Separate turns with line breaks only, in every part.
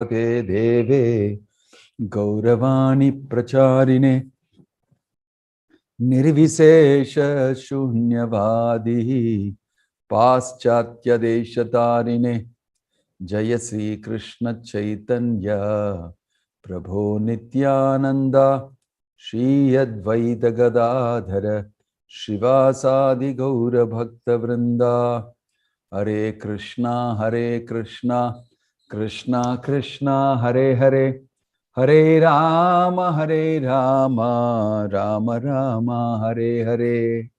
Te Deve Gauravani Pracharine Nirvisesha Shunyavadi Paschatya Deshatarine Jaya Sri Krishna Chaitanya Prabhu Nityananda Shri Advaita Gadadhara Shivasadi Gaura Bhakta Vrinda Hare Krishna Krishna Krishna Hare Hare Hare Rama Rama Rama Hare Hare.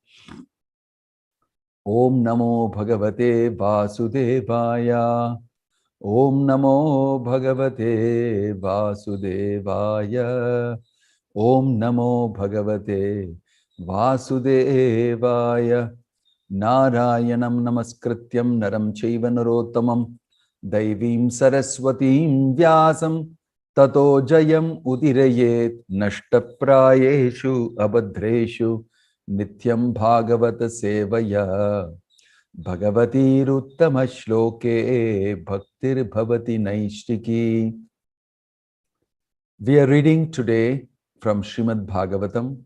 Om Namo Bhagavate Vasudevaya. Om Namo Bhagavate Vasudevaya. Om Namo Bhagavate Vasudevaya. Narayanam Namaskrityam Naram Chaiva Narottamam Daivim Saraswatim Vyasam Tato Jayam Udirayet Nashtaprayeshu Abadreshu Nityam Bhagavata Sevaya Bhagavati Ruttama Shloke Bhaktir Bhavati Naishtiki. We are reading today from Srimad Bhagavatam,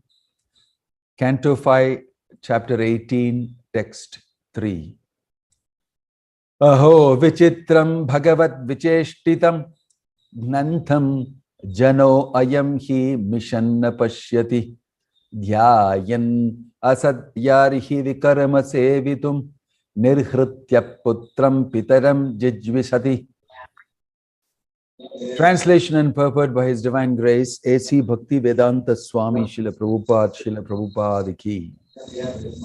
Canto 5, Chapter 18, Text 3. Aho vichitram bhagavat vicheshtitam gnantham jano ayam hi mishanna pashyati dhyayan asadyarihi vikarama sevitum nirhritya putram pitaram jijvisati. Translation and purport by His Divine Grace, A.C. Bhakti Vedanta Swami Srila Prabhupada Ki.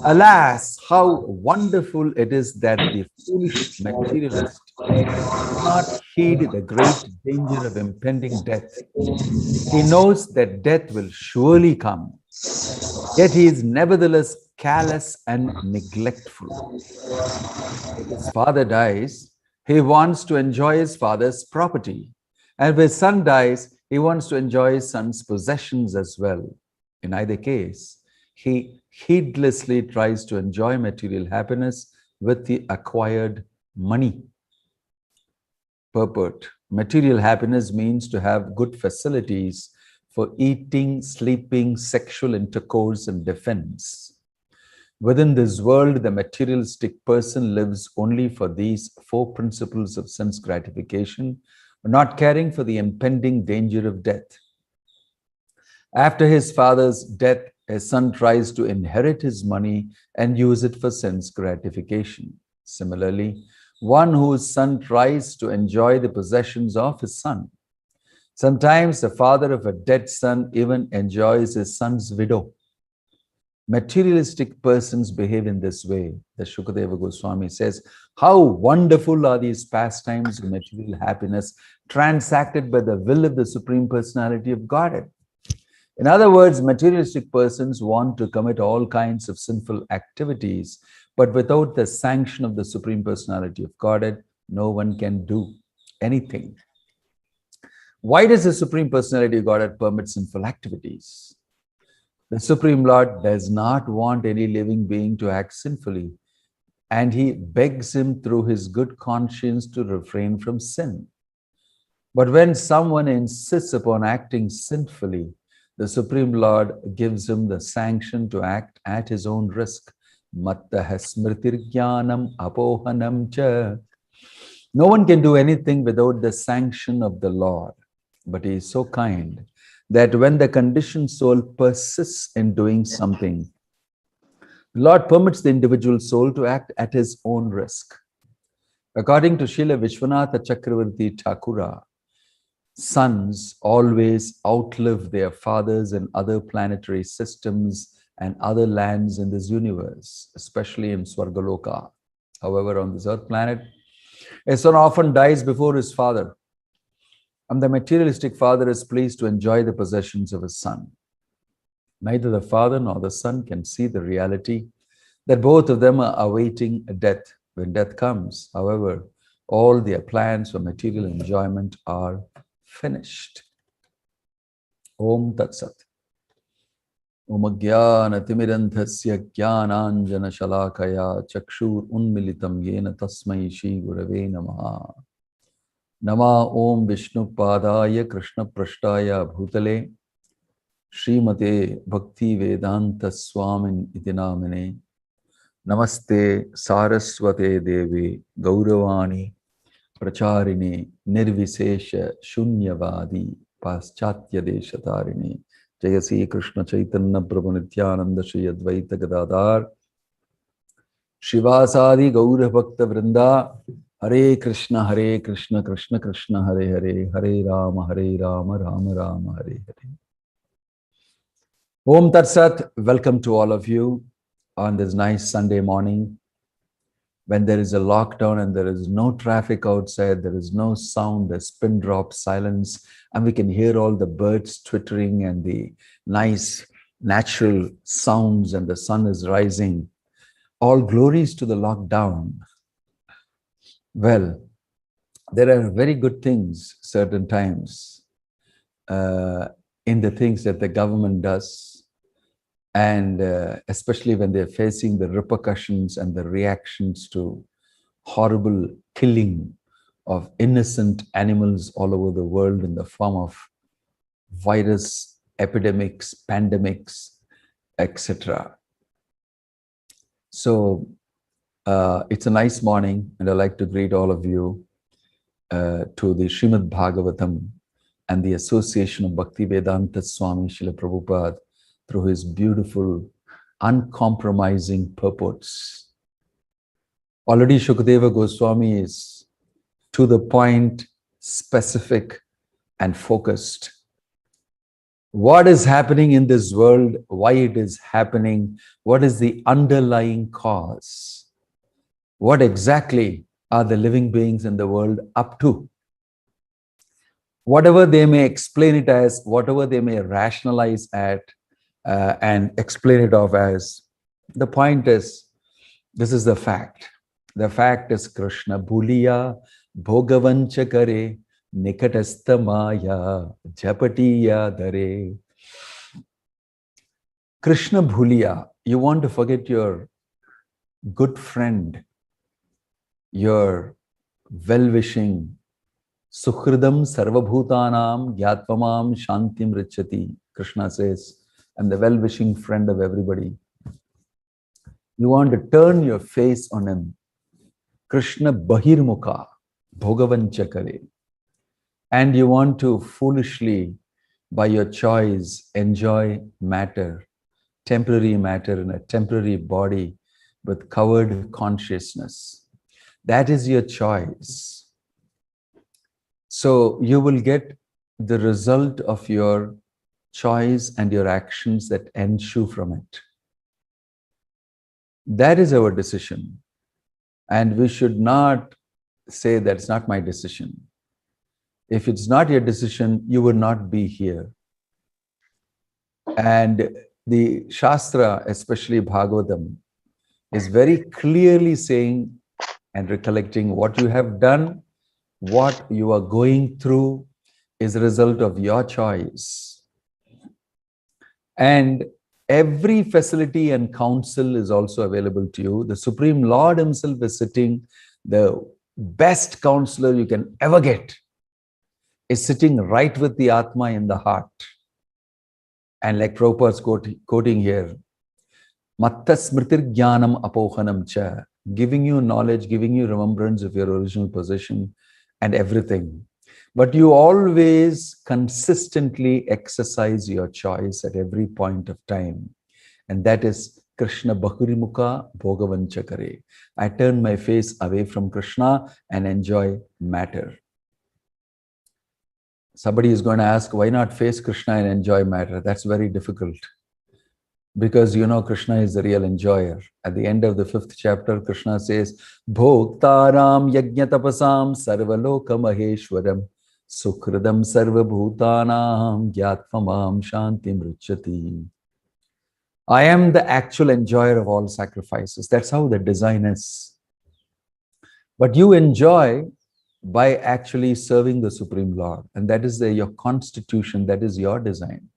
Alas, how wonderful it is that the foolish materialist does not heed the great danger of impending death. He knows that death will surely come, yet he is nevertheless callous and neglectful. If his father dies, he wants to enjoy his father's property. And if his son dies, he wants to enjoy his son's possessions as well. In either case, he heedlessly tries to enjoy material happiness with the acquired money. Purport: material happiness means to have good facilities for eating, sleeping, sexual intercourse, and defense. Within this world, the materialistic person lives only for these four principles of sense gratification, not caring for the impending danger of death. After his father's death, his son tries to inherit his money and use it for sense gratification. Similarly, one whose son tries to enjoy the possessions of his son. Sometimes the father of a dead son even enjoys his son's widow. Materialistic persons behave in this way. The Shukadeva Goswami says, how wonderful are these pastimes of material happiness transacted by the will of the Supreme Personality of Godhead. In other words, materialistic persons want to commit all kinds of sinful activities, but without the sanction of the Supreme Personality of Godhead, no one can do anything. Why does the Supreme Personality of Godhead permit sinful activities? The Supreme Lord does not want any living being to act sinfully, and he begs him through his good conscience to refrain from sin. But when someone insists upon acting sinfully, the Supreme Lord gives him the sanction to act at his own risk. Mattaha smritirjnanam apohanam cha. No one can do anything without the sanction of the Lord. But he is so kind that when the conditioned soul persists in doing something, the Lord permits the individual soul to act at his own risk. According to Srila Vishwanatha Chakravarti Thakura, sons always outlive their fathers in other planetary systems and other lands in this universe, especially in Swargaloka. However, on this earth planet, a son often dies before his father, and the materialistic father is pleased to enjoy the possessions of his son. Neither the father nor the son can see the reality that both of them are awaiting death. When death comes, however, all their plans for material enjoyment are finished. Om Tat Sat. Om Ajnana Timiranthasya Jnananjana Shalakaya Chakshur Unmilitam Yena Tasmai Shri Gurave Namaha. Nama Om Vishnu Padaya Krishna Prashtaya Bhutale Srimate Bhakti Vedanta Swamin Itinamine Namaste Saraswate Devi Gauravani Pracharini Nirvisesha Shunyavadi Paschatya Deshatarini Jayasi Krishna Chaitanya Prabhu Nityananda Shri Advaita Gadadhar Shivasadi Gaura Bhakta Vrinda Hare Krishna Krishna Krishna Hare Hare Hare Rama Rama Rama Hare Hare. Om Tat Sat, welcome to all of you on this nice Sunday morning when there is a lockdown and there is no traffic outside, there is no sound, there's pin drop silence, and we can hear all the birds twittering and the nice natural sounds, and the sun is rising. All glories to the lockdown. Well, there are very good things certain times in the things that the government does, and especially when they're facing the repercussions and the reactions to horrible killing of innocent animals all over the world in the form of virus, epidemics, pandemics, etc. So it's a nice morning, and I'd like to greet all of you to the Srimad Bhagavatam and the Association of Bhakti Vedanta Swami Srila Prabhupada through his beautiful, uncompromising purports. Already Shukadeva Goswami is to the point, specific, and focused. What is happening in this world, why it is happening, what is the underlying cause? What exactly are the living beings in the world up to? Whatever they may explain it as, whatever they may rationalize at, and explain it off as, the point is, this is the fact. The fact is Krishna Bhuliya Bhogavancha Kare Nikatastamaya Japatiya Dare. Krishna Bhuliya, you want to forget your good friend, your well-wishing Sukhridam Sarvabhutanam Gyatvamam Shantim Richati. Krishna says, I'm the well-wishing friend of everybody. You want to turn your face on him. Krishna Bahirmukha Bhogavancha Kare. And you want to foolishly, by your choice, enjoy matter, temporary matter in a temporary body with covered consciousness. That is your choice. So you will get the result of your choice and your actions that ensue from it. That is our decision. And we should not say that's not my decision. If it's not your decision, you would not be here. And the Shastra, especially Bhagavatam, is very clearly saying and recollecting what you have done, what you are going through is a result of your choice. And every facility and counsel is also available to you. The Supreme Lord himself is sitting. The best counselor you can ever get is sitting right with the Atma in the heart. And like Prabhupada's quoting here, Matta smritir jnanam apohanam cha, giving you knowledge, giving you remembrance of your original position and everything. But you always consistently exercise your choice at every point of time. And that is Krishna Bahurimuka Bhogavancha Kare. I turn my face away from Krishna and enjoy matter. Somebody is going to ask, why not face Krishna and enjoy matter? That's very difficult. Because you know Krishna is the real enjoyer. At the end of the 5th chapter, Krishna says, Bhoktaram yajñatapasam sarvaloka maheshwaram sukhridam sarvabhutanam gyatmamam shantim richati. I am the actual enjoyer of all sacrifices. That's how the design is. But you enjoy by actually serving the Supreme Lord. And that is your constitution, that is your design.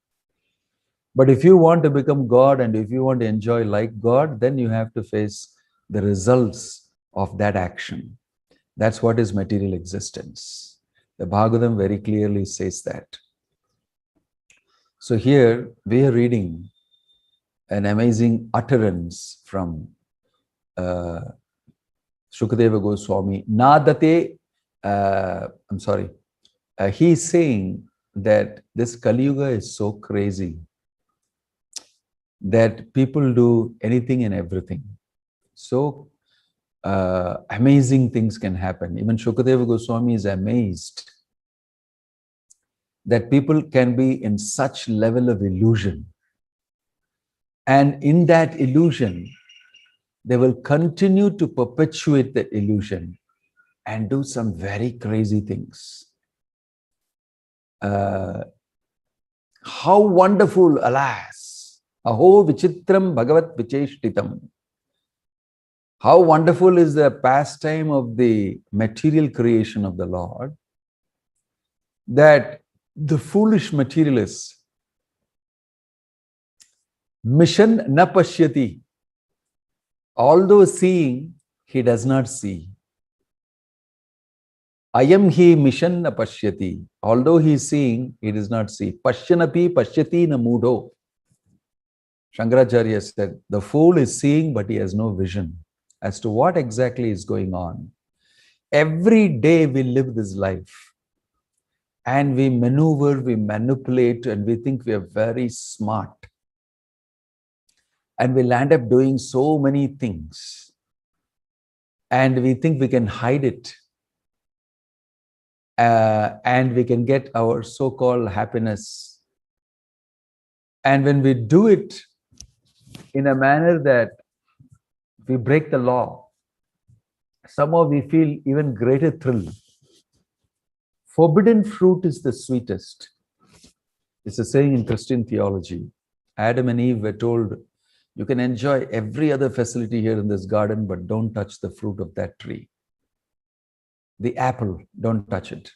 But if you want to become God and if you want to enjoy like God, then you have to face the results of that action. That's what is material existence. The Bhagavatam very clearly says that. So here we are reading an amazing utterance from Shukadeva Goswami. Nadate, he is saying that this Kali Yuga is so crazy that people do anything and everything. So amazing things can happen. Even Shukadeva Goswami is amazed that people can be in such level of illusion. And in that illusion, they will continue to perpetuate the illusion and do some very crazy things. How wonderful, alas! Aho vichitram bhagavat vicheshtitam. How wonderful is the pastime of the material creation of the Lord, that the foolish materialists, mission na pashyati, although seeing, he does not see. Ayam hi mission na pashyati, although he is seeing, he does not see. Pashyanapi pashyati na mudo. Shankaracharya said, the fool is seeing, but he has no vision as to what exactly is going on. Every day we live this life and we maneuver, we manipulate, and we think we are very smart. And we'll end up doing so many things. And we think we can hide it. And we can get our so-called happiness. And when we do it in a manner that we break the law, somehow we feel even greater thrill. Forbidden fruit is the sweetest. It's a saying in Christian theology. Adam and Eve were told, you can enjoy every other facility here in this garden, but don't touch the fruit of that tree. The apple, don't touch it.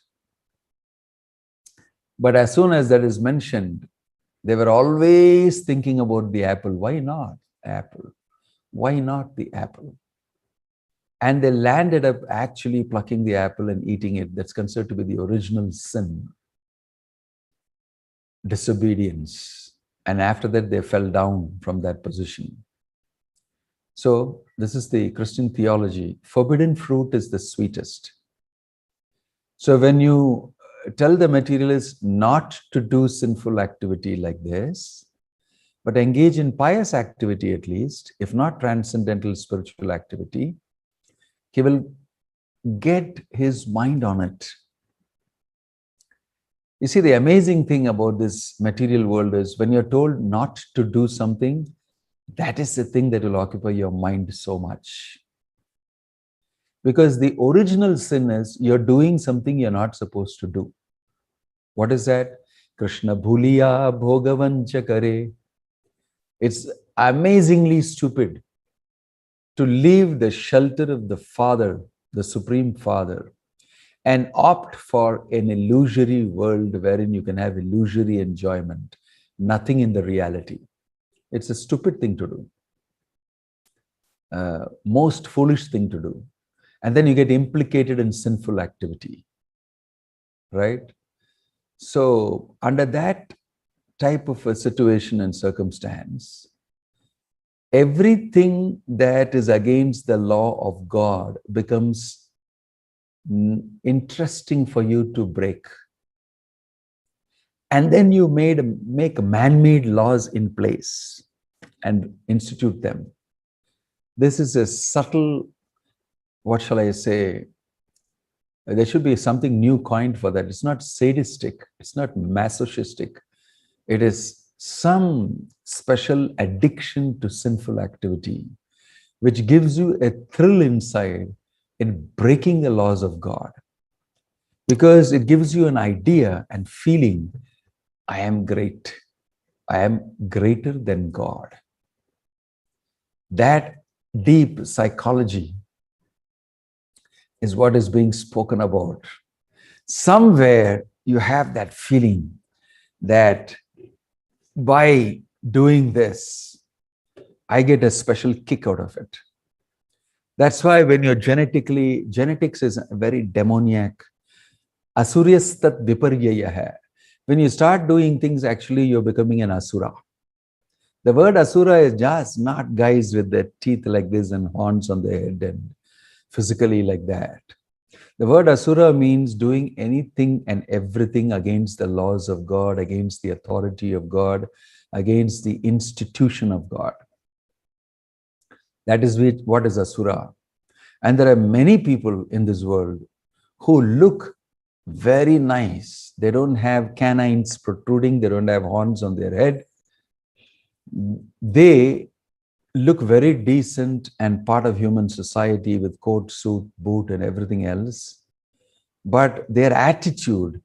But as soon as that is mentioned, they were always thinking about the apple. Why not apple? Why not the apple? And they landed up actually plucking the apple and eating it. That's considered to be the original sin. Disobedience. And after that, they fell down from that position. So this is the Christian theology. Forbidden fruit is the sweetest. So when you tell the materialist not to do sinful activity like this, but engage in pious activity at least, if not transcendental spiritual activity, he will get his mind on it. You see, the amazing thing about this material world is when you're told not to do something, that is the thing that will occupy your mind so much. Because the original sin is you're doing something you're not supposed to do. What is that? Krishna bhuliya bhogavancha kare. It's amazingly stupid to leave the shelter of the Father, the Supreme Father, and opt for an illusory world wherein you can have illusory enjoyment, nothing in the reality. It's a stupid thing to do, most foolish thing to do. And then you get implicated in sinful activity, right? So under that type of a situation and circumstance, everything that is against the law of God becomes interesting for you to break. And then you make man-made laws in place and institute them. This is a subtle, what shall I say? There should be something new coined for that. It's not sadistic. It's not masochistic. It is some special addiction to sinful activity, which gives you a thrill inside in breaking the laws of God. Because it gives you an idea and feeling, I am great. I am greater than God. That deep psychology is what is being spoken about. Somewhere you have that feeling that by doing this, I get a special kick out of it. That's why when you're genetics is very demoniac. Asuryastat viparyayaha. When you start doing things, actually you're becoming an asura. The word asura is just not guys with their teeth like this and horns on their head and physically like that. The word asura means doing anything and everything against the laws of God, against the authority of God, against the institution of God. That is what is asura. And there are many people in this world who look very nice. They don't have canines protruding, they don't have horns on their head. They look very decent and part of human society with coat, suit, boot, and everything else. But their attitude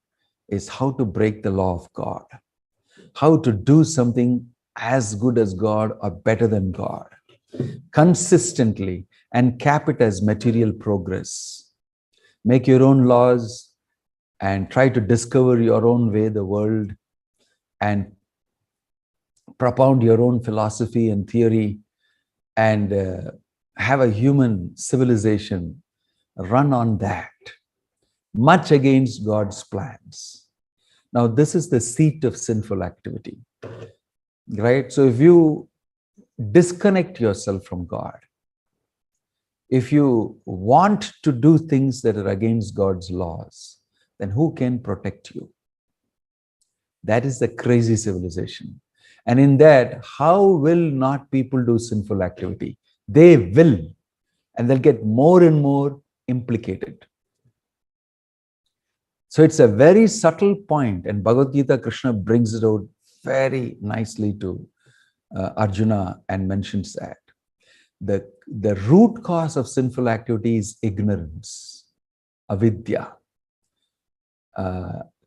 is how to break the law of God, how to do something as good as God or better than God, consistently, and cap it as material progress. Make your own laws and try to discover your own way, the world, and propound your own philosophy and theory, and have a human civilization run on that, much against God's plans. Now, this is the seat of sinful activity, right? So if you disconnect yourself from God, if you want to do things that are against God's laws, then who can protect you? That is the crazy civilization. And in that, how will not people do sinful activity? They will, and they'll get more and more implicated. So it's a very subtle point, and Bhagavad Gita, Krishna brings it out very nicely to Arjuna and mentions that. The root cause of sinful activity is ignorance, avidya.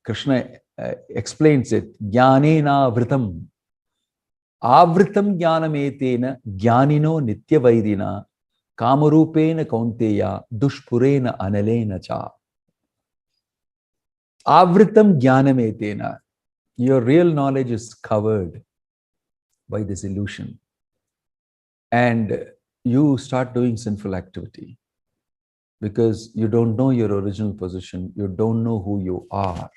Krishna explains it, jnanena vritam. Avritam jnanam etena jnanino nityavairina kamarupena kaunteya dushpurena analena cha. Avritam jnanam etena. Your real knowledge is covered by this illusion. And you start doing sinful activity because you don't know your original position. You don't know who you are.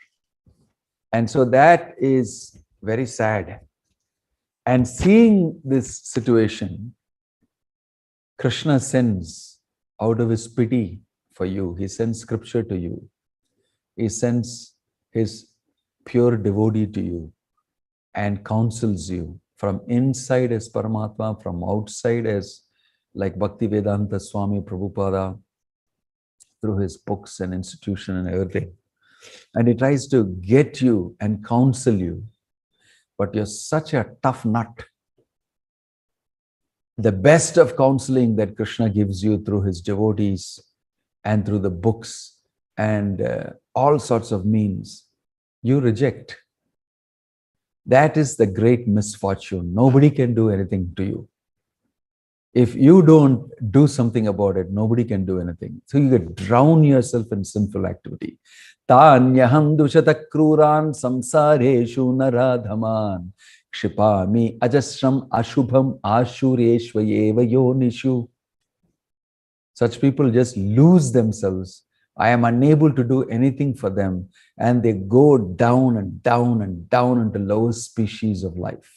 And so that is very sad. And seeing this situation, Krishna sends, out of his pity for you, he sends scripture to you. He sends his pure devotee to you and counsels you from inside as Paramatma, from outside as like Bhaktivedanta Swami Prabhupada, through his books and institution and everything. And he tries to get you and counsel you. But you're such a tough nut. The best of counseling that Krishna gives you through his devotees and through the books and all sorts of means, you reject. That is the great misfortune. Nobody can do anything to you. If you don't do something about it, nobody can do anything. So you could drown yourself in sinful activity. Tanyaham dushatakruran samsareshu naradhaman kshipami ajasram ashubham ashureshvayeva yonishu. Such people just lose themselves. I am unable to do anything for them. And they go down and down and down into lowest species of life.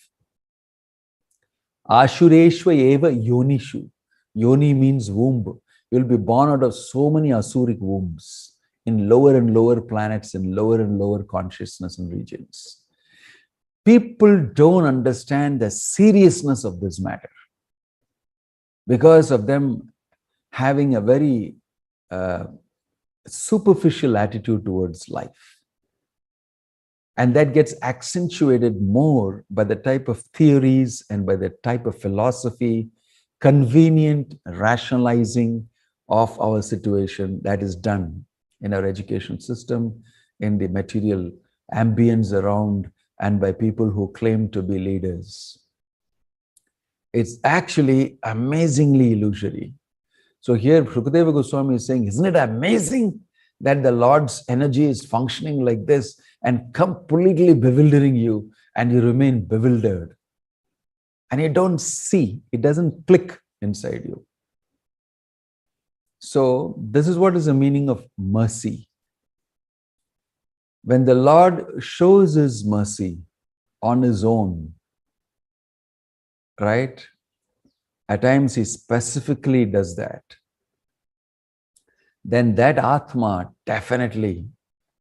Ashureshva eva yonishu. Yoni means womb. You'll be born out of so many asuric wombs in lower and lower planets, in lower and lower consciousness and regions. People don't understand the seriousness of this matter because of them having a very superficial attitude towards life. And that gets accentuated more by the type of theories and by the type of philosophy, convenient rationalizing of our situation that is done in our education system, in the material ambience around, and by people who claim to be leaders. It's actually amazingly illusory. So here, Shukadeva Goswami is saying, isn't it amazing that the Lord's energy is functioning like this and completely bewildering you, and you remain bewildered. And you don't see, it doesn't click inside you. So this is what is the meaning of mercy. When the Lord shows his mercy on his own, right? At times he specifically does that. Then that Atma definitely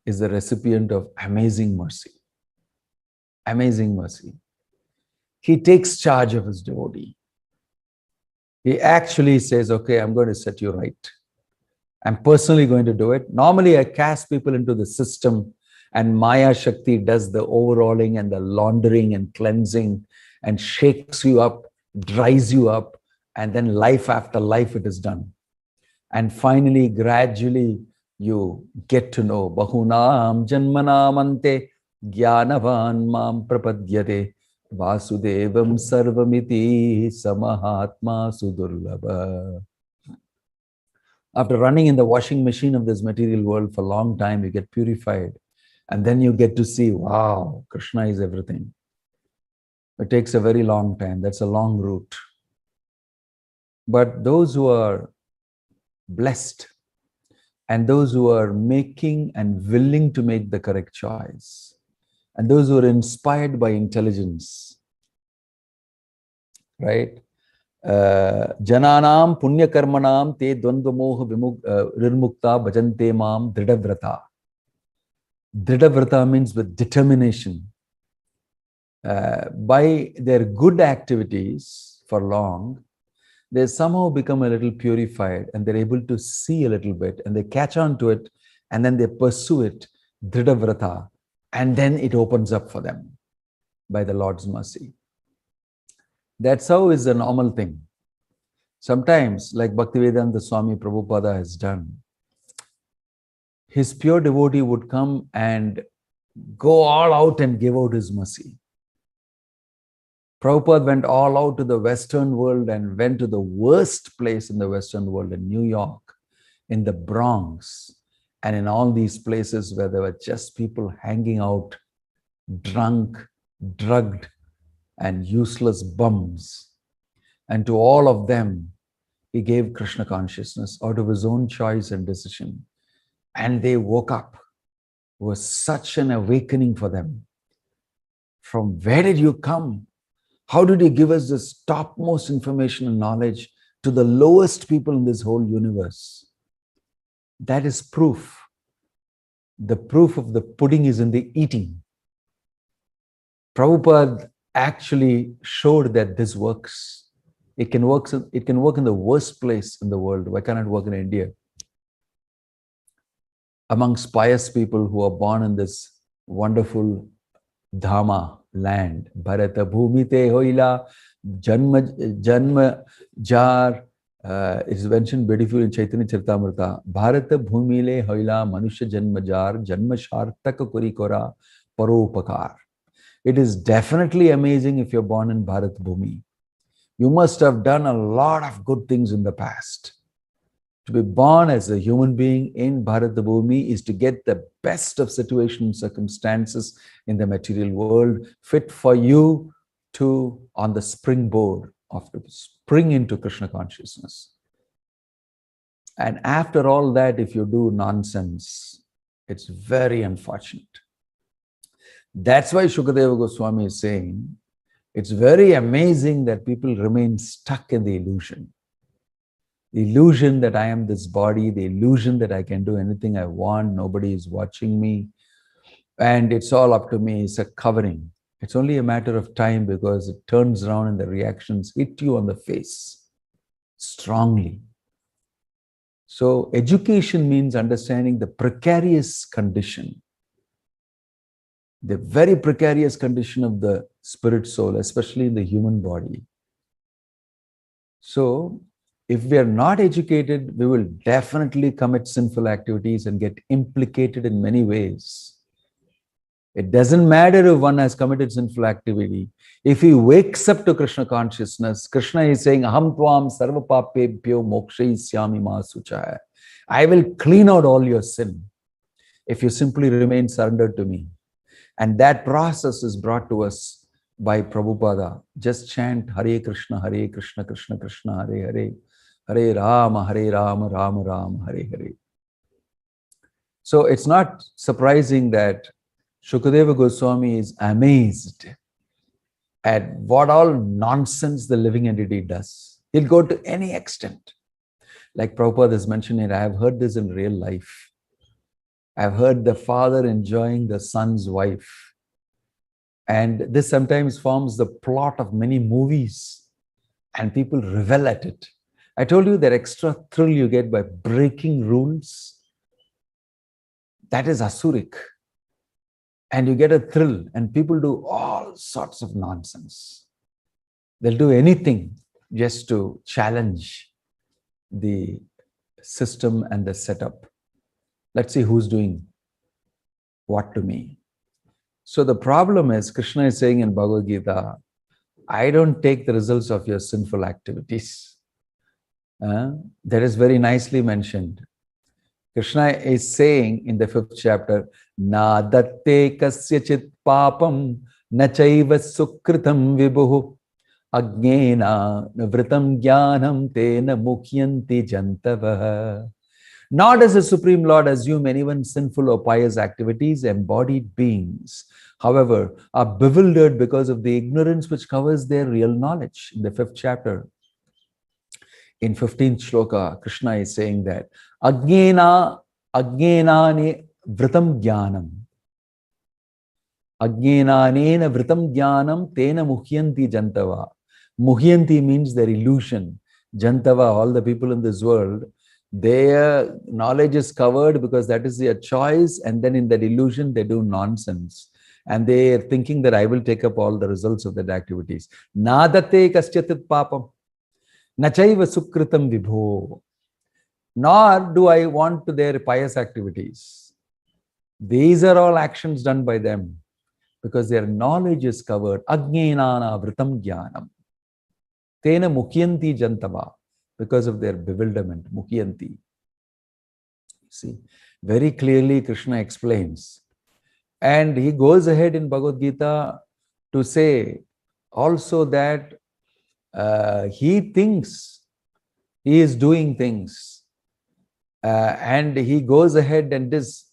is the recipient of amazing mercy. Amazing mercy. He takes charge of his devotee. He actually says, okay, I'm going to set you right. I'm personally going to do it. Normally, I cast people into the system, and Maya Shakti does the overhauling and the laundering and cleansing and shakes you up, dries you up, and then life after life it is done. And finally, gradually, you get to know Bahunam Janmanamante Gyanavan Mam Prapadyate Vasudevam Sarvamiti Samahatma Sudurlabha. After running in the washing machine of this material world for a long time, you get purified. And then you get to see, wow, Krishna is everything. It takes a very long time. That's a long route. But those who are blessed and those who are making and willing to make the correct choice, and those who are inspired by intelligence, right? Jananam punya karmanam te dvandvamoha nirmukta bhajante mam dridavrata. Dridavrata means with determination. By their good activities for long, they somehow become a little purified and they're able to see a little bit and they catch on to it and then they pursue it, dridavrata, and then it opens up for them by the Lord's mercy. That's how is a normal thing. Sometimes, like Bhaktivedanta Swami Prabhupada has done, his pure devotee would come and go all out and give out his mercy. Prabhupada went all out to the Western world and went to the worst place in the Western world, in New York, in the Bronx, and in all these places where there were just people hanging out, drunk, drugged, and useless bums. And to all of them, he gave Krishna consciousness out of his own choice and decision. And they woke up. It was such an awakening for them. From where did you come? How did you give us this topmost information and knowledge to the lowest people in this whole universe? That is proof. The proof of the pudding is in the eating. Prabhupada actually showed that this works. It can work in the worst place in the world. Why can't it work in India? Amongst pious people who are born in this wonderful Dhamma land, Bharata Bhumite Hoila, Janma Jar, it is mentioned beautifully in Chaitanya Charitamrita. Bharata Bhumile Hoila Manusha Janma Jar, Janma Shartaka Kurikora Paropakar. It is definitely amazing if you're born in Bharat Bhumi. You must have done a lot of good things in the past. To be born as a human being in Bharat Bhumi is to get the best of situation and circumstances in the material world, fit for you to, on the springboard of to spring into Krishna consciousness. And after all that, if you do nonsense, it's very unfortunate. That's why Shukadeva Goswami is saying, it's very amazing that people remain stuck in the illusion. The illusion that I am this body, the illusion that I can do anything I want, nobody is watching me, and it's all up to me. It's a covering. It's only a matter of time because it turns around and the reactions hit you on the face strongly. So education means understanding the precarious condition, the very precarious condition of the spirit soul, especially in the human body. So if we are not educated, we will definitely commit sinful activities and get implicated in many ways. It doesn't matter if one has committed sinful activity. If he wakes up to Krishna consciousness, Krishna is saying, Aham tvam sarva papebhyo mokshayisyami ma suchaya. I will clean out all your sin if you simply remain surrendered to me. And that process is brought to us by Prabhupada. Just chant Hare Krishna, Krishna Krishna, Hare Hare, Hare Rama, Rama Rama, Hare Hare. So it's not surprising that Shukadeva Goswami is amazed at what all nonsense the living entity does. He'll go to any extent. Like Prabhupada has mentioned here, I have heard this in real life. I've heard the father enjoying the son's wife. And this sometimes forms the plot of many movies, and people revel at it. I told you that extra thrill you get by breaking rules, that is asuric. And you get a thrill, and people do all sorts of nonsense. They'll do anything just to challenge the system and the setup. Let's see who's doing what to me. So the problem is, Krishna is saying in Bhagavad Gita, I don't take the results of your sinful activities. That is very nicely mentioned. Krishna is saying in the 5th chapter, Na datte kasyachit papam na chaiva sukritam vibhuhu ajnena vritam jnanam tena mukhyanti jantavaha. Nor does the Supreme Lord assume anyone sinful or pious activities. Embodied beings, however, are bewildered because of the ignorance which covers their real knowledge. In the 5th chapter, in 15th shloka, Krishna is saying that Ajnenani vritam jnanam. Ajnenanena vritam jnanam tena muhyanti jantava. Muhyanti means their illusion. Jantava, all the people in this world, their knowledge is covered because that is their choice, and then in that illusion they do nonsense. And they are thinking that I will take up all the results of that activities. Nadate kasyatit papam. Nachaiva sukritam vibho. Nor do I want to their pious activities. These are all actions done by them because their knowledge is covered. Ajnenana vritam jnanam. Tena mukhyanti jantava. Because of their bewilderment, mukhyanti. See, very clearly Krishna explains. And he goes ahead in Bhagavad Gita to say also that he thinks he is doing things. And he goes ahead and this,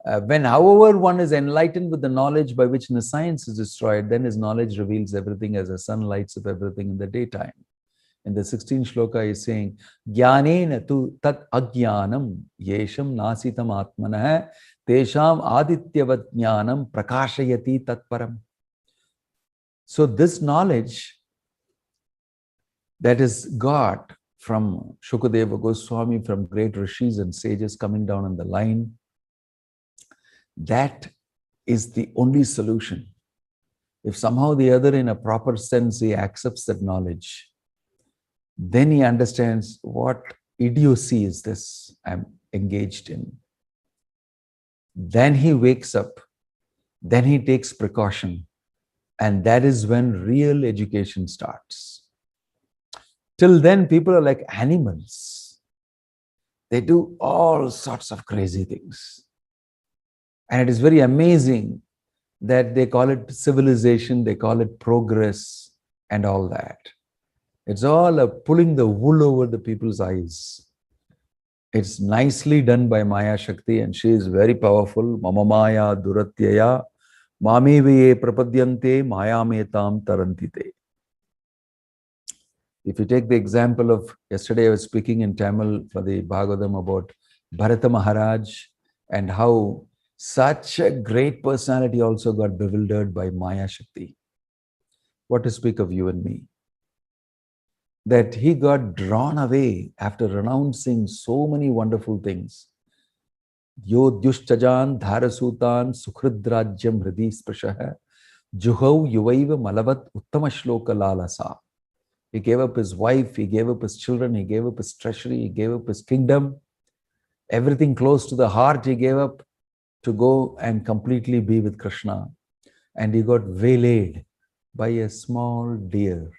when however one is enlightened with the knowledge by which the science is destroyed, then his knowledge reveals everything as the sun lights up everything in the daytime. In the 16th shloka is saying, Jnanena tu tat ajnanam yesham nasitam atmanah tesham adityavat jnanam prakashayati tatparam. So this knowledge that is got from Shukadeva Goswami, from great rishis and sages coming down on the line, that is the only solution. If somehow the other in a proper sense he accepts that knowledge, then he understands what idiocy is this I'm engaged in. Then he wakes up, then he takes precaution, and that is when real education starts. Till then, people are like animals. They do all sorts of crazy things. And it is very amazing that they call it civilization, they call it progress and all that. It's all pulling the wool over the people's eyes. It's nicely done by Maya Shakti, and she is very powerful. Mama Maya Duratyaya Mami Viye Prapadyante Maya Metam Tarantite. If you take the example of, yesterday I was speaking in Tamil for the Bhagavatam about Bharata Maharaj and how such a great personality also got bewildered by Maya Shakti. What to speak of you and me? That he got drawn away after renouncing so many wonderful things. Yodyushtajan dharasutan sukhridrajyam hridi sprashaha juhau yuvaiva malavat uttama shloka lalasa. He gave up his wife, he gave up his children, he gave up his treasury, he gave up his kingdom. Everything close to the heart he gave up to go and completely be with Krishna. And he got waylaid by a small deer.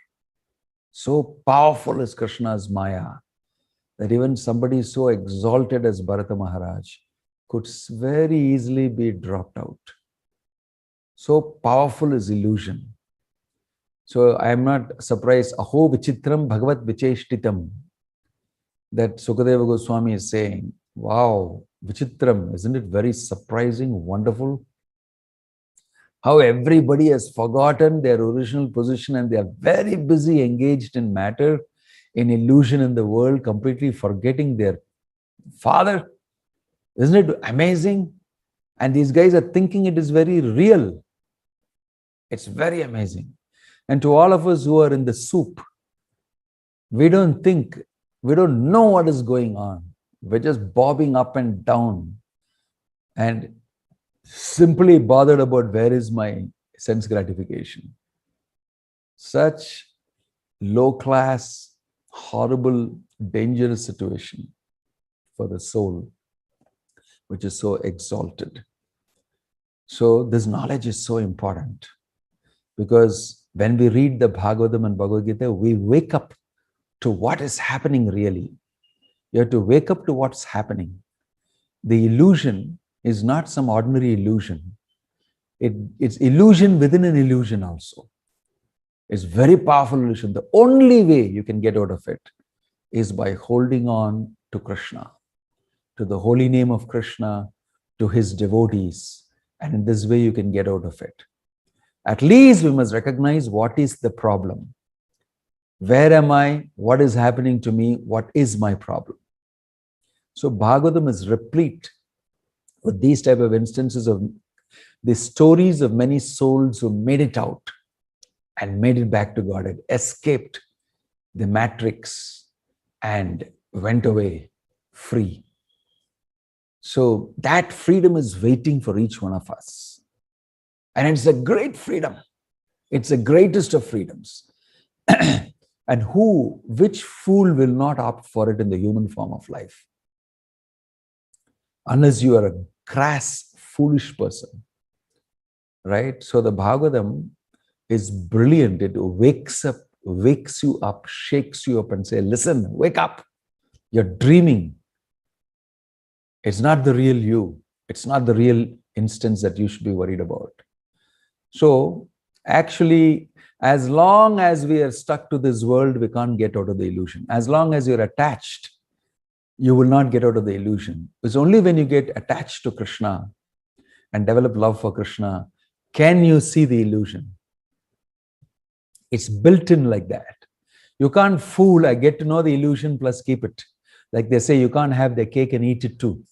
So powerful is Krishna's Maya that even somebody so exalted as Bharata Maharaj could very easily be dropped out. So powerful is illusion. So I am not surprised. Aho vichitram bhagavat vicheshtitam. That Sukadeva Goswami is saying, Wow, Vichitram, isn't it very surprising, wonderful? How everybody has forgotten their original position and they are very busy engaged in matter, in illusion in the world, completely forgetting their Father. Isn't it amazing? And these guys are thinking it is very real. It's very amazing. And to all of us who are in the soup, we don't think, we don't know what is going on. We're just bobbing up and down and simply bothered about where is my sense gratification. Such low class, horrible, dangerous situation for the soul, which is so exalted. So this knowledge is so important because when we read the Bhagavatam and Bhagavad Gita, we wake up to what is happening really. You have to wake up to what's happening. The illusion is not some ordinary illusion. It's illusion within an illusion also. It's very powerful illusion. The only way you can get out of it is by holding on to Krishna, to the holy name of Krishna, to his devotees. And in this way, you can get out of it. At least we must recognize what is the problem. Where am I? What is happening to me? What is my problem? So Bhagavatam is replete with these type of instances of the stories of many souls who made it out and made it back to God and escaped the matrix and went away free. So that freedom is waiting for each one of us. And it's a great freedom. It's the greatest of freedoms. And which fool will not opt for it in the human form of life? Unless you are a crass, foolish person, right? So the Bhagavatam is brilliant. It wakes you up, shakes you up and say, listen, wake up. You're dreaming. It's not the real you. It's not the real instance that you should be worried about. So actually, as long as we are stuck to this world, we can't get out of the illusion. As long as you're attached, you will not get out of the illusion. It's only when you get attached to Krishna and develop love for Krishna, can you see the illusion? It's built in like that. You can't fool, I get to know the illusion plus keep it. Like they say, you can't have the cake and eat it too.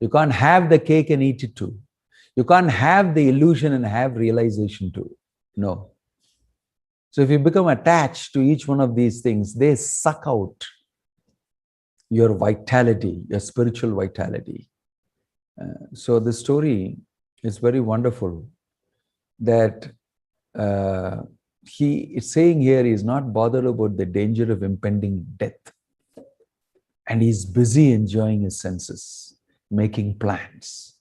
You can't have the cake and eat it too. You can't have the illusion and have realization too. No. So if you become attached to each one of these things, they suck out your vitality, your spiritual vitality. So the story is very wonderful that he is saying here he's not bothered about the danger of impending death. And he's busy enjoying his senses, making plans,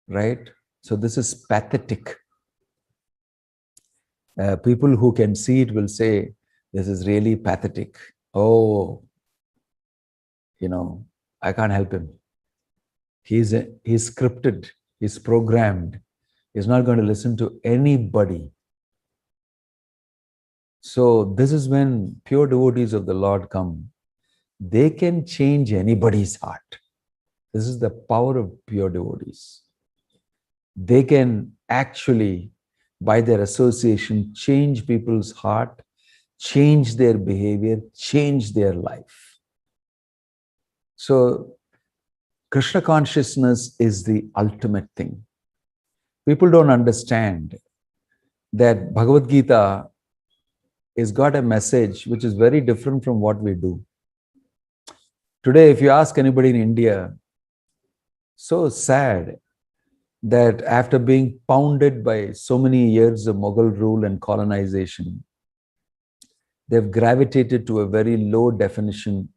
right? So this is pathetic. People who can see it will say, this is really pathetic. Oh, I can't help him. He's scripted, he's programmed. He's not going to listen to anybody. So this is when pure devotees of the Lord come. They can change anybody's heart. This is the power of pure devotees. They can actually, by their association, change people's heart, change their behavior, change their life. So Krishna consciousness is the ultimate thing. People don't understand that Bhagavad Gita has got a message which is very different from what we do. Today, if you ask anybody in India, so sad that after being pounded by so many years of Mughal rule and colonization, they've gravitated to a very low definition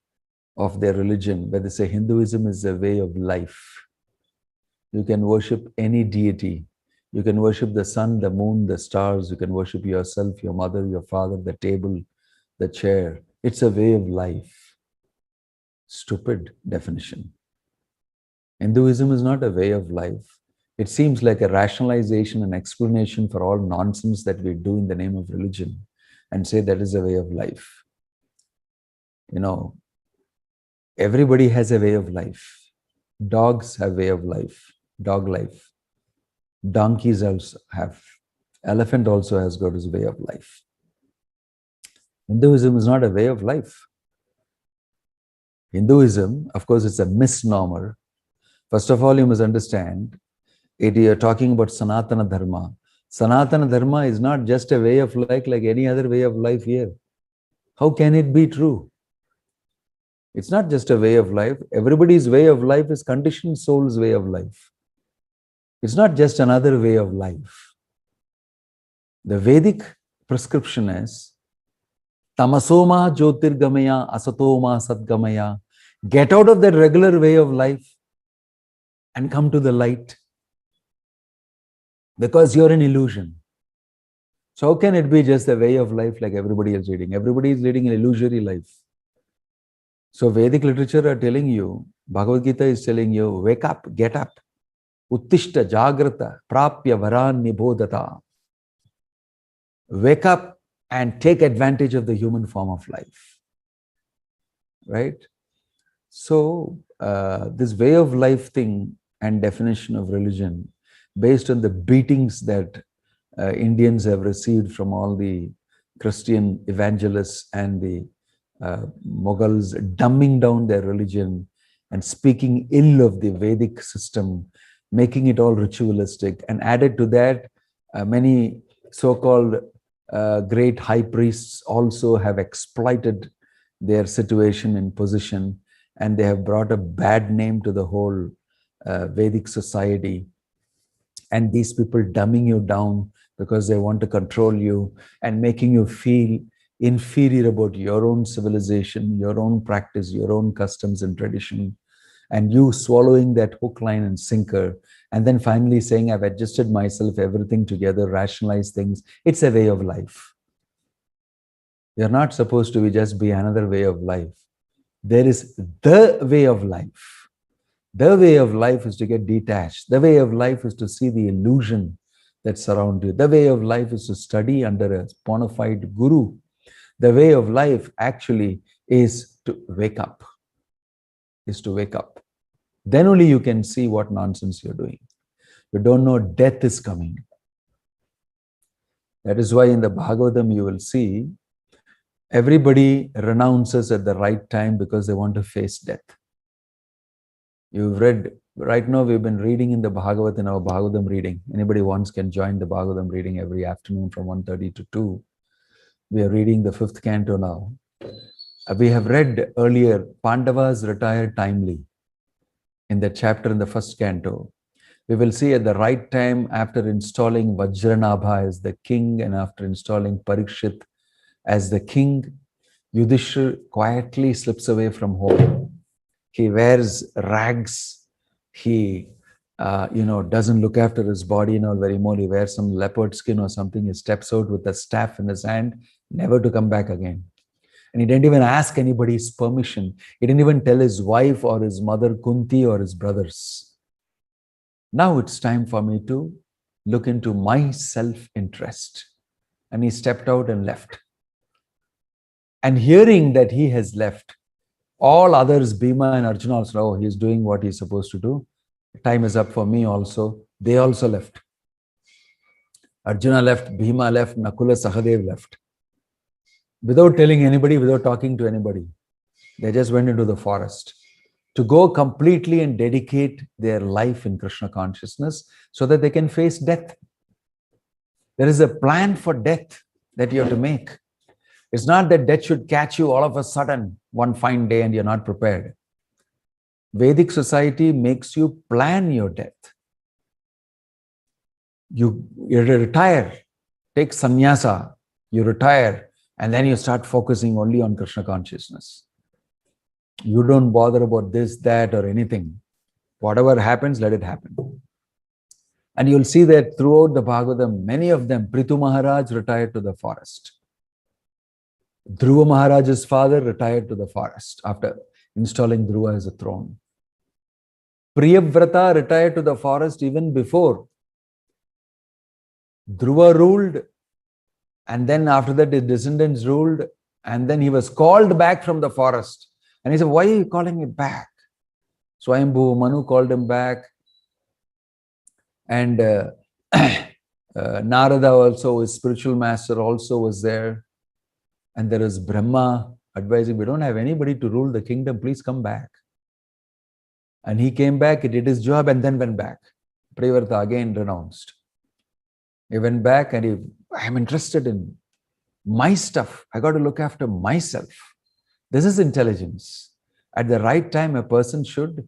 of their religion, where they say Hinduism is a way of life. You can worship any deity. You can worship the sun, the moon, the stars. You can worship yourself, your mother, your father, the table, the chair. It's a way of life. Stupid definition. Hinduism is not a way of life. It seems like a rationalization and explanation for all nonsense that we do in the name of religion and say that is a way of life. Everybody has a way of life. Dogs have way of life, dog life. Donkeys also have. Elephant also has got his way of life. Hinduism is not a way of life. Hinduism, of course, it's a misnomer. First of all, you must understand, you're talking about Sanatana Dharma. Sanatana Dharma is not just a way of life like any other way of life here. How can it be true? It's not just a way of life. Everybody's way of life is conditioned soul's way of life. It's not just another way of life. The Vedic prescription is Tamasoma Jyotirgamaya Asatoma Sadgamaya. Get out of that regular way of life and come to the light. Because you're an illusion. So how can it be just a way of life like everybody is leading? Everybody is leading an illusory life. So Vedic literature are telling you, Bhagavad Gita is telling you, wake up, get up. Uttishta Jagrata Prapya Varan Nibodata. Wake up and take advantage of the human form of life. Right? So this way of life thing and definition of religion based on the beatings that Indians have received from all the Christian evangelists and the Mughals dumbing down their religion and speaking ill of the Vedic system, making it all ritualistic, and added to that, many so-called great high priests also have exploited their situation and position, and they have brought a bad name to the whole Vedic society. And these people dumbing you down because they want to control you and making you feel inferior about your own civilization, your own practice, your own customs and tradition, and you swallowing that hook, line, and sinker, and then finally saying, I've adjusted myself, everything together, rationalize things. It's a way of life. You're not supposed to just be another way of life. There is the way of life. The way of life is to get detached. The way of life is to see the illusion that surrounds you. The way of life is to study under a bona fide guru. The way of life actually is to wake up. Then only you can see what nonsense you're doing. You don't know death is coming. That is why in the Bhagavatam you will see everybody renounces at the right time because they want to face death. You've read, right now we've been reading in the Bhagavad, in our Bhagavatam reading. Anybody wants can join the Bhagavatam reading every afternoon from 1:30 to 2. We are reading the 5th canto now. We have read earlier, Pandavas retired timely. In that chapter in the 1st canto, we will see at the right time after installing Vajranabha as the king and after installing Parikshit as the king, Yudhishthira quietly slips away from home. He wears rags. He, doesn't look after his body and all very more. He wears some leopard skin or something. He steps out with a staff in his hand, never to come back again. And he didn't even ask anybody's permission. He didn't even tell his wife or his mother Kunti or his brothers. Now it's time for me to look into my self-interest. And he stepped out and left. And hearing that he has left, all others, Bhima and Arjuna also, oh, he's doing what he's supposed to do. Time is up for me also. They also left. Arjuna left, Bhima left, Nakula, Sahadev left. Without telling anybody, without talking to anybody. They just went into the forest to go completely and dedicate their life in Krishna consciousness so that they can face death. There is a plan for death that you have to make. It's not that death should catch you all of a sudden one fine day and you're not prepared. Vedic society makes you plan your death. You retire, take sannyasa, you retire, and then you start focusing only on Krishna consciousness. You don't bother about this, that, or anything. Whatever happens, let it happen. And you'll see that throughout the Bhagavatam, many of them, Prithu Maharaj retired to the forest. Dhruva Maharaj's father retired to the forest after installing Dhruva as a throne. Priyavrata retired to the forest even before. Dhruva ruled, and then after that his descendants ruled, and then he was called back from the forest. And he said, why are you calling me back? Swayambhu, Manu called him back. And Narada also, his spiritual master, also was there. And there is Brahma advising, we don't have anybody to rule the kingdom, please come back. And he came back, he did his job and then went back. Privarta again renounced. He went back and I'm interested in my stuff. I got to look after myself. This is intelligence. At the right time, a person should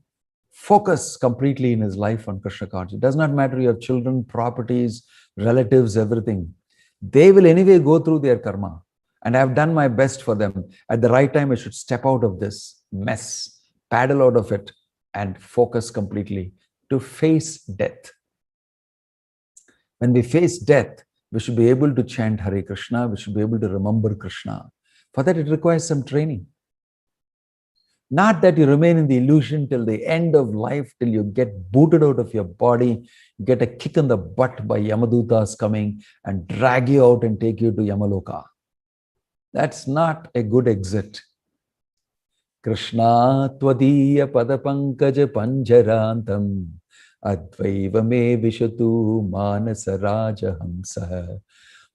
focus completely in his life on Krishna consciousness. It does not matter you have children, properties, relatives, everything. They will anyway go through their karma. And I have done my best for them. At the right time, I should step out of this mess, paddle out of it, and focus completely to face death. When we face death, we should be able to chant Hare Krishna. We should be able to remember Krishna. For that, it requires some training. Not that you remain in the illusion till the end of life, till you get booted out of your body, you get a kick in the butt by Yamadutas coming and drag you out and take you to Yamaloka. That's not a good exit. Krishna tvadiya padapankaja panjarantam advaiva me vishatu manasa rajahamsa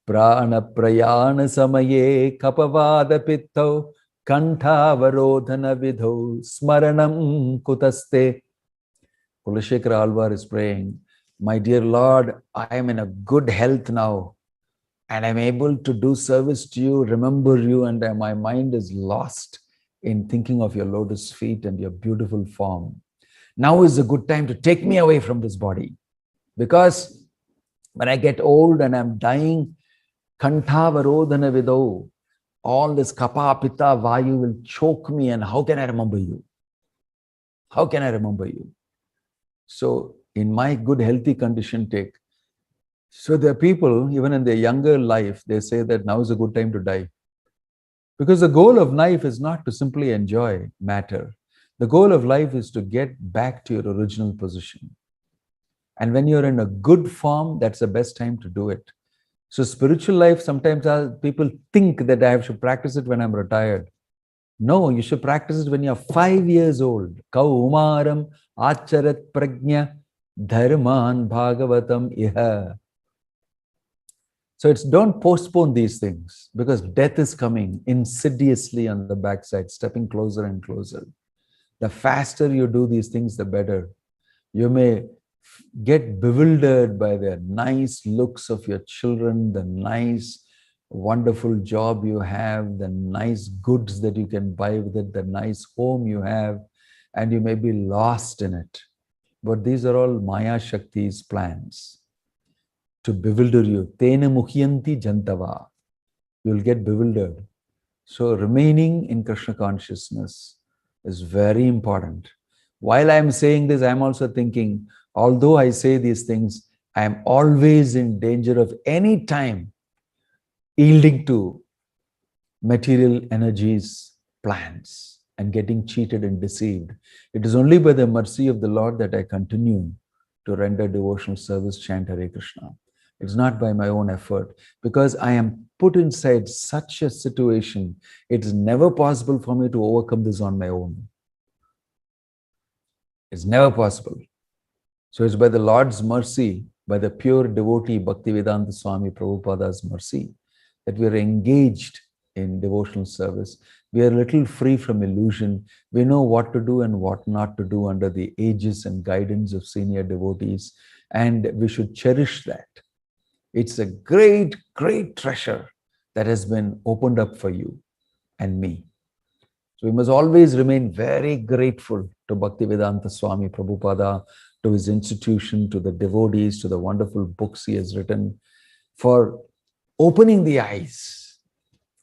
prana prayana samaye kapavada pittau kantavarodhana vidho smaranam kutaste. Kulashekara Alvar is praying, my dear Lord, I am in a good health now and I'm able to do service to you, remember you, and my mind is lost in thinking of your lotus feet and your beautiful form. Now is a good time to take me away from this body, because when I get old and I'm dying, kantavarodhana vidho, all this kapha, pitta, vayu will choke me, and how can I remember you? How can I remember you? So in my good healthy condition, take. So there are people, even in their younger life, they say that now is a good time to die. Because the goal of life is not to simply enjoy matter. The goal of life is to get back to your original position. And when you're in a good form, that's the best time to do it. So spiritual life, sometimes people think that I should practice it when I'm retired. No, you should practice it when you're 5 years old. Kaumaram acharat prajna dharman bhagavatam iha. So don't postpone these things, because death is coming insidiously on the backside, stepping closer and closer. The faster you do these things, the better. You may get bewildered by the nice looks of your children, the nice, wonderful job you have, the nice goods that you can buy with it, the nice home you have, and you may be lost in it. But these are all Maya Shakti's plans to bewilder you. Tena mukhyanti jantava. You'll get bewildered. So remaining in Krishna consciousness is very important. While I'm saying this, I'm also thinking, although I say these things, I'm always in danger of any time yielding to material energies, plans, and getting cheated and deceived. It is only by the mercy of the Lord that I continue to render devotional service, chant Hare Krishna. It's not by my own effort, because I am put inside such a situation. It's never possible for me to overcome this on my own. It's never possible. So it's by the Lord's mercy, by the pure devotee Bhaktivedanta Swami Prabhupada's mercy, that we are engaged in devotional service. We are a little free from illusion. We know what to do and what not to do under the aegis and guidance of senior devotees, and we should cherish that. It's a great, great treasure that has been opened up for you and me. So we must always remain very grateful to Bhaktivedanta Swami Prabhupada, to his institution, to the devotees, to the wonderful books he has written, for opening the eyes.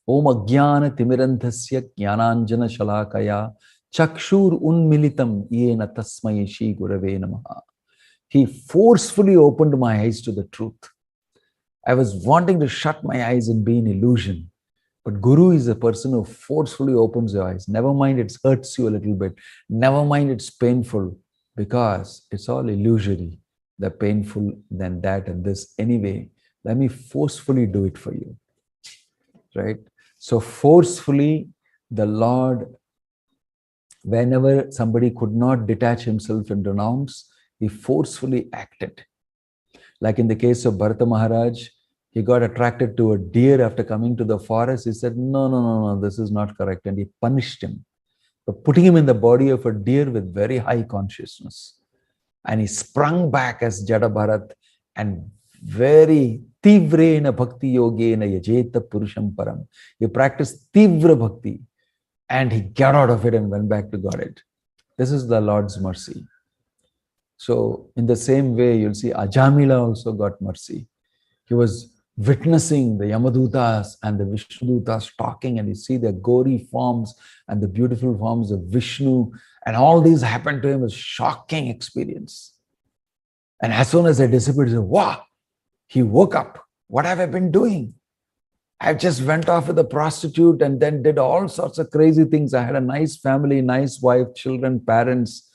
Om Ajnana Timiranthasya Jnananjana Shalakaya Chakshur Unmilitam Yena Tasmai Shri Gurave Namaha. He forcefully opened my eyes to the truth. I was wanting to shut my eyes and be in illusion. But Guru is a person who forcefully opens your eyes. Never mind it hurts you a little bit. Never mind it's painful, because it's all illusory. The painful, then that and this. Anyway, let me forcefully do it for you. Right? So forcefully, the Lord Whenever somebody could not detach himself and renounce, he forcefully acted. Like in the case of Bharata Maharaj, he got attracted to a deer after coming to the forest. He said, no, no, no, no, this is not correct. And he punished him for putting him in the body of a deer with very high consciousness. And he sprung back as Jada Bharat and very tivrena bhakti yogena yajeta purusham param. He practiced tivra bhakti and he got out of it and went back to Godhead. This is the Lord's mercy. So in the same way, you'll see Ajamila also got mercy. He was witnessing the Yamadutas and the Vishnudutas talking, and you see the gory forms and the beautiful forms of Vishnu, and all these happened to him. Was shocking experience. And as soon as they disappeared, he said, wow, he woke up. What have I been doing? I just went off with a prostitute and then did all sorts of crazy things. I had a nice family, nice wife, children, parents.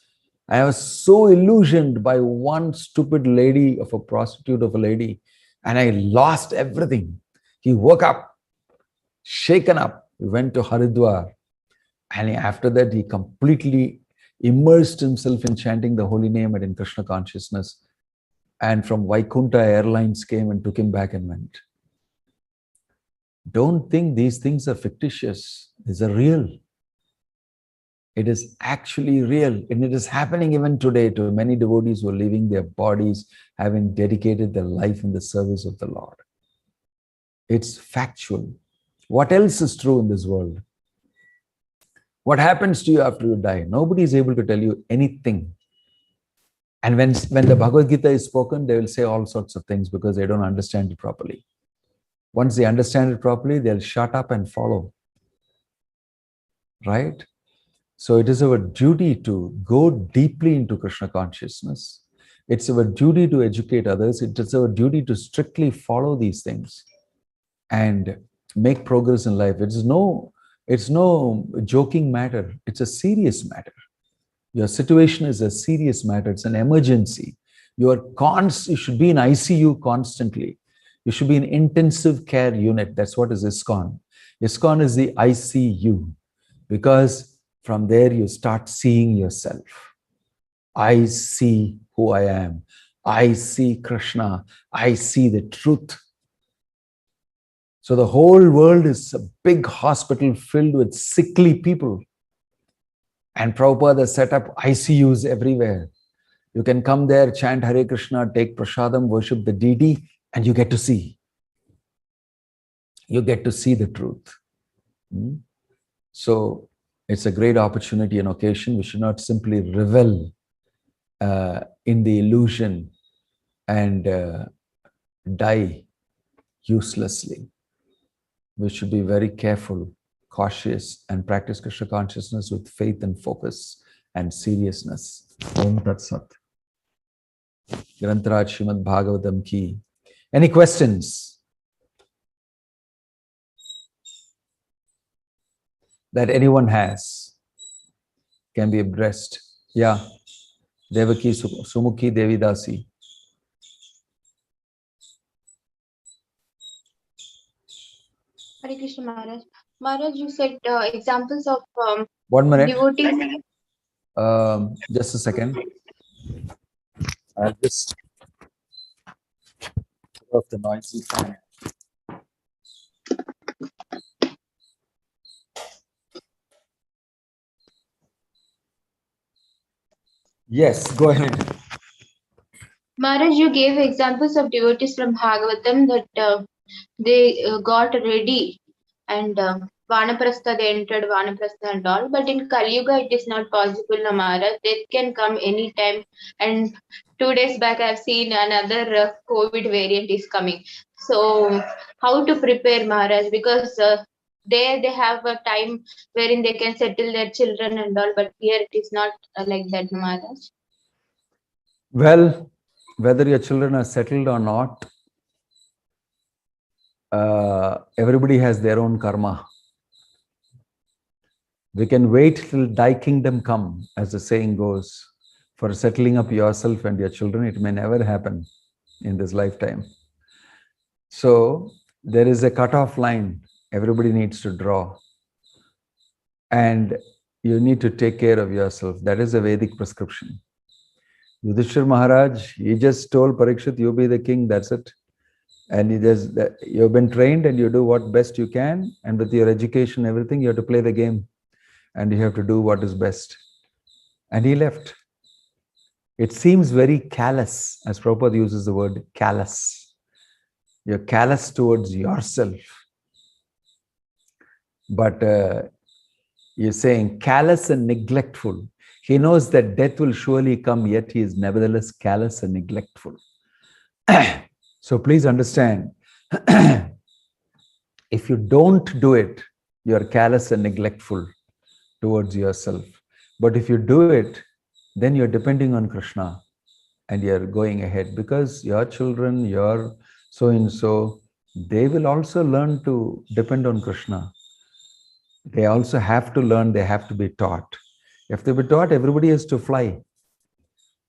I was so illusioned by one stupid lady of a prostitute of a lady, and I lost everything. He woke up, shaken up. He went to Haridwar, and after that, he completely immersed himself in chanting the holy name and in Krishna consciousness. And from Vaikunta Airlines came and took him back and went. Don't think these things are fictitious. These are real. It is actually real. And it is happening even today to many devotees who are leaving their bodies, having dedicated their life in the service of the Lord. It's factual. What else is true in this world? What happens to you after you die? Nobody is able to tell you anything. And when the Bhagavad Gita is spoken, they will say all sorts of things because they don't understand it properly. Once they understand it properly, they'll shut up and follow. Right? So it is our duty to go deeply into Krishna consciousness. It's our duty to educate others. It is our duty to strictly follow these things and make progress in life. It's no joking matter. It's a serious matter. Your situation is a serious matter. It's an emergency. You should be in ICU constantly. You should be in intensive care unit. That's what is ISKCON. ISKCON is the ICU, because from there you start seeing yourself. I see who I am. I see Krishna. I see the truth. So the whole world is a big hospital filled with sickly people. And Prabhupada has set up ICUs everywhere. You can come there, chant Hare Krishna, take prasadam, worship the deity, and you get to see. You get to see the truth. So it's a great opportunity and occasion. We should not simply revel in the illusion and die uselessly. We should be very careful, cautious, and practice Krishna consciousness with faith and focus and seriousness. Om Tat Sat. Grantaraj Srimad Bhagavatam Ki. Any questions that anyone has can be addressed? Yeah. Devaki Sumukhi Devidasi.
Hare Krishna Maharaj. Maharaj, you said examples of
1 minute.
devotees.
Just a second. I'll just turn off the noisy fan. Yes, go ahead.
Maharaj, you gave examples of devotees from Bhagavatam that they got ready and Vanaprastha, they entered Vanaprastha and all. But in Kali Yuga, it is not possible, no, Maharaj. Death can come anytime. And 2 days back, I've seen another COVID variant is coming. So, how to prepare, Maharaj? Because there they have a time wherein they can settle their children and all. But here it is not like that, no, Maharaj.
Well, whether your children are settled or not, everybody has their own karma. We can wait till thy kingdom come, as the saying goes, for settling up yourself and your children. It may never happen in this lifetime. So there is a cutoff line everybody needs to draw. And you need to take care of yourself. That is a Vedic prescription. Yudhishthir Maharaj, he just told Parikshit, you be the king, that's it. And you've been trained and you do what best you can. And with your education, everything, you have to play the game. And you have to do what is best. And he left. It seems very callous, as Prabhupada uses the word callous. You're callous towards yourself. But you're saying callous and neglectful. He knows that death will surely come, yet he is nevertheless callous and neglectful. So please understand, if you don't do it, you are callous and neglectful towards yourself. But if you do it, then you're depending on Krishna and you're going ahead, because your children, your so-and-so, they will also learn to depend on Krishna. They also have to learn, they have to be taught. If they be taught, everybody has to fly.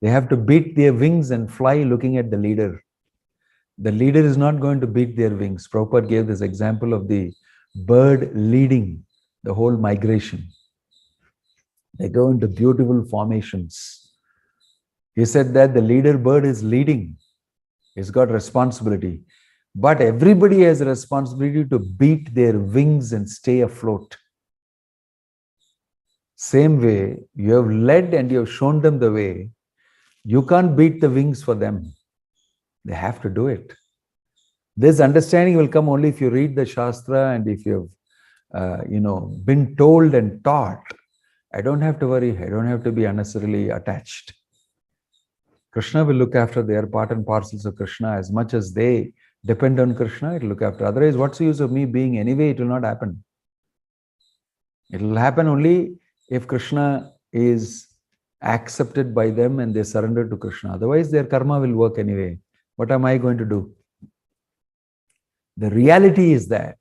They have to beat their wings and fly looking at the leader. The leader is not going to beat their wings. Prabhupada gave this example of the bird leading the whole migration. They go into beautiful formations. He said that the leader bird is leading. He's got responsibility. But everybody has a responsibility to beat their wings and stay afloat. Same way, you have led and you have shown them the way. You can't beat the wings for them. They have to do it. This understanding will come only if you read the Shastra and if you've been told and taught. I don't have to worry. I don't have to be unnecessarily attached. Krishna will look after their part and parcels of Krishna. As much as they depend on Krishna, it will look after. Otherwise, what's the use of me being anyway? It will not happen. It will happen only if Krishna is accepted by them and they surrender to Krishna. Otherwise, their karma will work anyway. What am I going to do? The reality is that.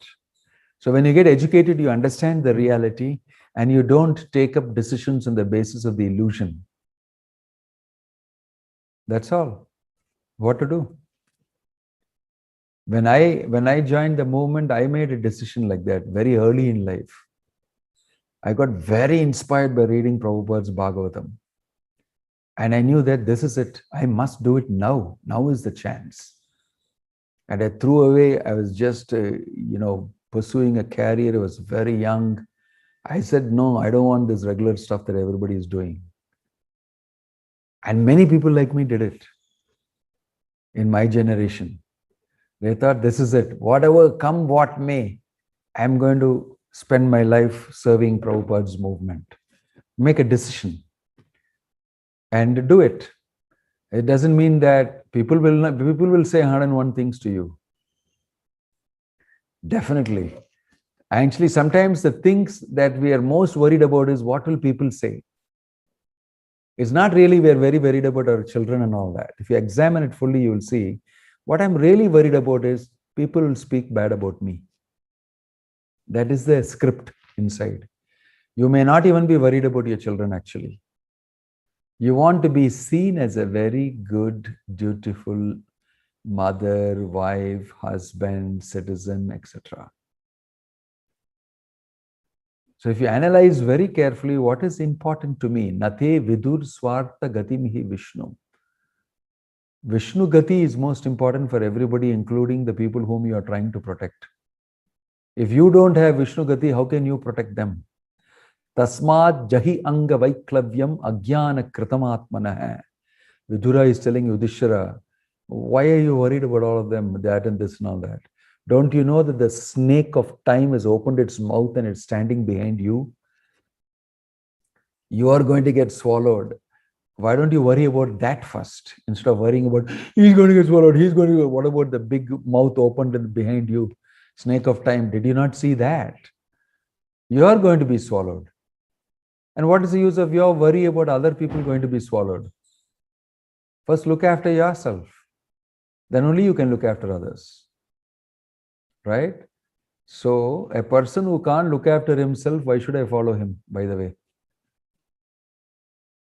So when you get educated, you understand the reality and you don't take up decisions on the basis of the illusion. That's all. What to do? When I joined the movement, I made a decision like that very early in life. I got very inspired by reading Prabhupada's Bhagavatam. And I knew that this is it. I must do it now. Now is the chance. And I threw away, I was just, pursuing a career. I was very young. I said, no, I don't want this regular stuff that everybody is doing. And many people like me did it in my generation. They thought, this is it. Whatever, come what may, I'm going to spend my life serving Prabhupada's movement. Make a decision and do it. It doesn't mean that people will say 101 things to you. Definitely. Actually, sometimes the things that we are most worried about is what will people say. It's not really we are very worried about our children and all that. If you examine it fully, you will see what I'm really worried about is people will speak bad about me. That is the script inside. You may not even be worried about your children actually. You want to be seen as a very good, dutiful mother, wife, husband, citizen, etc. So if you analyze very carefully what is important to me, Nate vidur swartha gatimihi Vishnu. Vishnu gati is most important for everybody, including the people whom you are trying to protect. If you don't have Vishnu gati, how can you protect them? Tasmat jahi anga vaiklavyam ajnana kritamatmanah. Vidura is telling Yudhishthira, why are you worried about all of them, that and this and all that? Don't you know that the snake of time has opened its mouth and it's standing behind you? You are going to get swallowed. Why don't you worry about that first instead of worrying about he's going to get swallowed, he's going to get, what about the big mouth opened behind you? Snake of time, did you not see that? You are going to be swallowed. And what is the use of your worry about other people going to be swallowed? First, look after yourself. Then only you can look after others. Right? So, a person who can't look after himself, why should I follow him, by the way?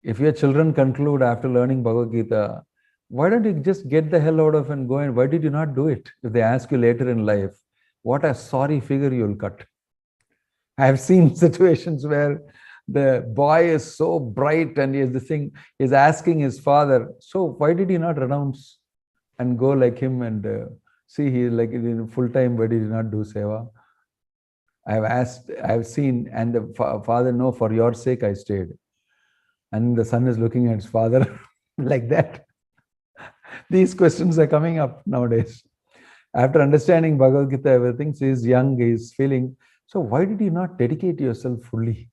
If your children conclude after learning Bhagavad Gita, why don't you just get the hell out of and go and why did you not do it? If they ask you later in life, what a sorry figure you'll cut. I have seen situations where The boy is so bright and he is the thing, is asking his father, so why did he not renounce and go like him and see he is like in full time, but he did not do seva? I've seen, and the father, no, for your sake I stayed. And the son is looking at his father like that. These questions are coming up nowadays. After understanding Bhagavad Gita, everything, so he's young, he's feeling, so why did you not dedicate yourself fully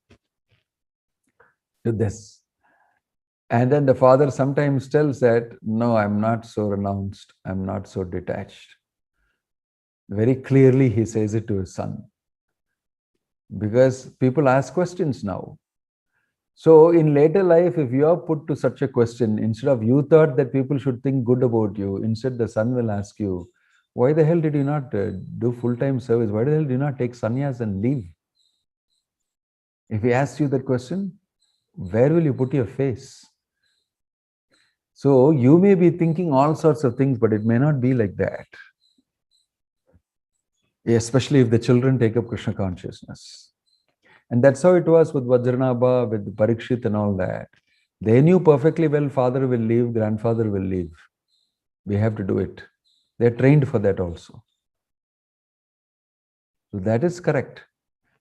to this? And then the father sometimes tells that, no, I'm not so renounced, I'm not so detached. Very clearly he says it to his son. Because people ask questions now. So in later life, if you are put to such a question, instead of you thought that people should think good about you, instead the son will ask you, why the hell did you not do full-time service? Why the hell did you not take sannyas and leave? If he asks you that question, where will you put your face? So you may be thinking all sorts of things, but it may not be like that. Especially if the children take up Krishna consciousness. And that's how it was with Vajranabha, with Parikshit and all that. They knew perfectly well, father will leave, grandfather will leave. We have to do it. They're trained for that also. So that is correct.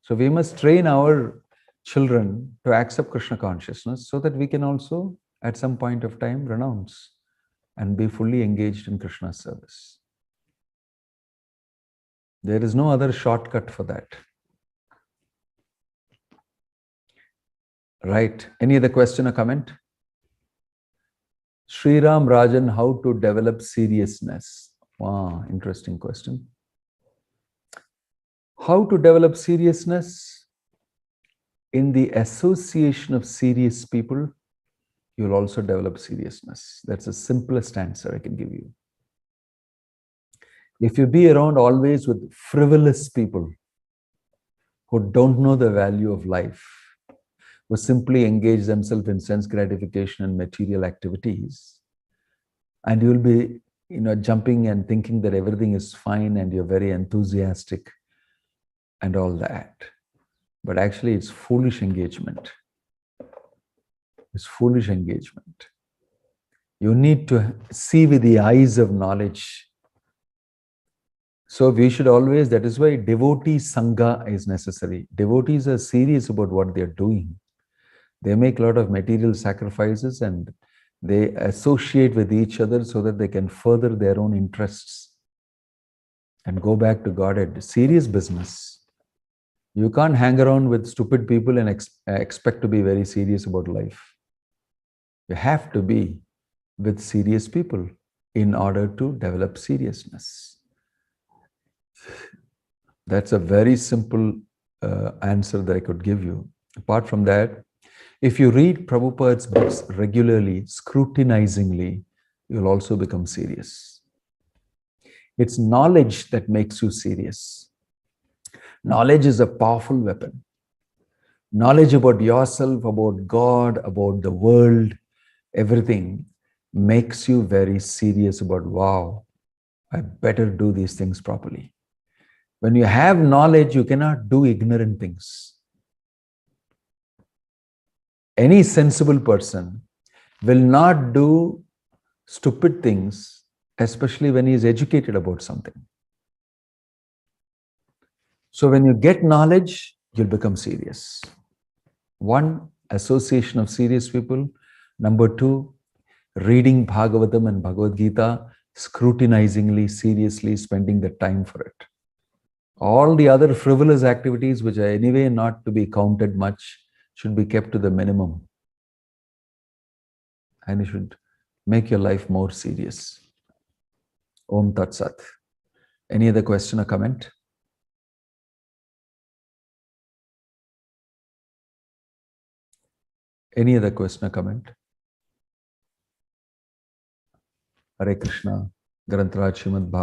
So we must train our children to accept Krishna consciousness so that we can also, at some point of time, renounce and be fully engaged in Krishna's service. There is no other shortcut for that. Right. Any other question or comment? Sriram Rajan, how to develop seriousness? Wow, interesting question. How to develop seriousness? In the association of serious people, you'll also develop seriousness. That's the simplest answer I can give you. If you be around always with frivolous people who don't know the value of life, who simply engage themselves in sense gratification and material activities, and you'll be jumping and thinking that everything is fine and you're very enthusiastic and all that. But actually it's foolish engagement. It's foolish engagement. You need to see with the eyes of knowledge. So we should always, that is why devotee sangha is necessary. Devotees are serious about what they're doing. They make a lot of material sacrifices and they associate with each other so that they can further their own interests and go back to Godhead. Serious business. You can't hang around with stupid people and expect to be very serious about life. You have to be with serious people in order to develop seriousness. That's a very simple answer that I could give you. Apart from that, if you read Prabhupada's books regularly, scrutinizingly, you'll also become serious. It's knowledge that makes you serious. Knowledge is a powerful weapon. Knowledge about yourself, about God, about the world, everything makes you very serious about, wow, I better do these things properly. When you have knowledge, you cannot do ignorant things. Any sensible person will not do stupid things, especially when he is educated about something. So when you get knowledge, you'll become serious. One, association of serious people. Number two, reading Bhagavatam and Bhagavad Gita, scrutinizingly, seriously, spending the time for it. All the other frivolous activities, which are anyway not to be counted much, should be kept to the minimum. And you should make your life more serious. Om Tat Sat. Any other question or comment? Any other question or comment? Hare Krishna, Grantaraj Srimad Bhagavatam.